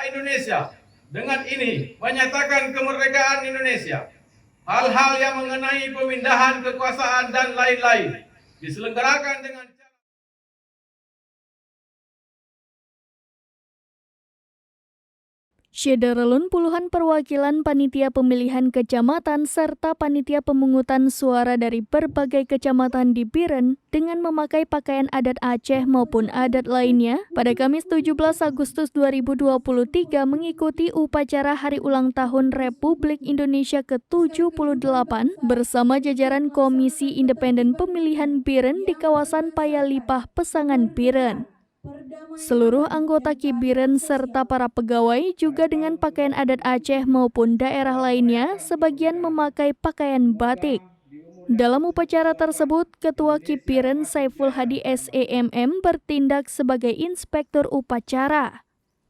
Indonesia dengan ini menyatakan kemerdekaan Indonesia. Hal-hal yang mengenai pemindahan kekuasaan dan lain-lain diselenggarakan dengan Syederelun puluhan perwakilan panitia pemilihan kecamatan serta panitia pemungutan suara dari berbagai kecamatan di Biren dengan memakai pakaian adat Aceh maupun adat lainnya pada Kamis 17 Agustus 2023 mengikuti upacara Hari Ulang Tahun Republik Indonesia ke-78 bersama jajaran Komisi Independen Pemilihan Biren di kawasan Payalipah, Pesangan Biren. Seluruh anggota Kibiren serta para pegawai juga dengan pakaian adat Aceh maupun daerah lainnya sebagian memakai pakaian batik. Dalam upacara tersebut, Ketua Kibiren Saiful Hadi SEMM bertindak sebagai inspektur upacara.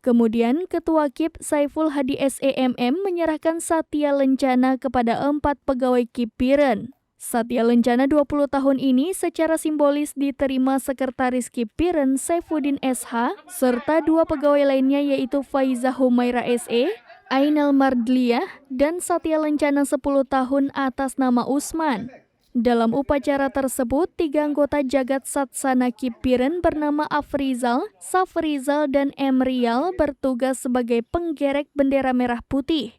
Kemudian Ketua KIP Saiful Hadi SEMM menyerahkan Satya Lencana kepada 4 pegawai Kibiren. Satya Lencana 20 tahun ini secara simbolis diterima Sekretaris Kibiren Saifuddin SH serta 2 pegawai lainnya yaitu Faiza Humaira SE, Ainal Mardliah, dan Satya Lencana 10 tahun atas nama Usman. Dalam upacara tersebut, 3 anggota Jagat Satsana Kibiren bernama Afrizal, Safrizal, dan Emrial bertugas sebagai penggerek bendera merah putih.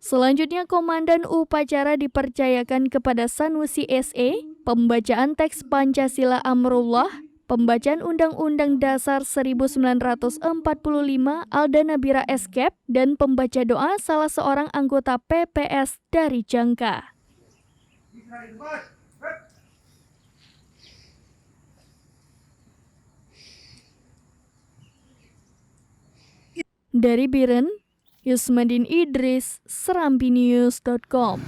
Selanjutnya, Komandan Upacara dipercayakan kepada Sanusi SE, pembacaan teks Pancasila Amrullah, pembacaan Undang-Undang Dasar 1945 Alda Nabira Eskep, dan pembaca doa salah seorang anggota PPS dari Jangka. Dari Biren, Yusmadin Idris, serambinews.com.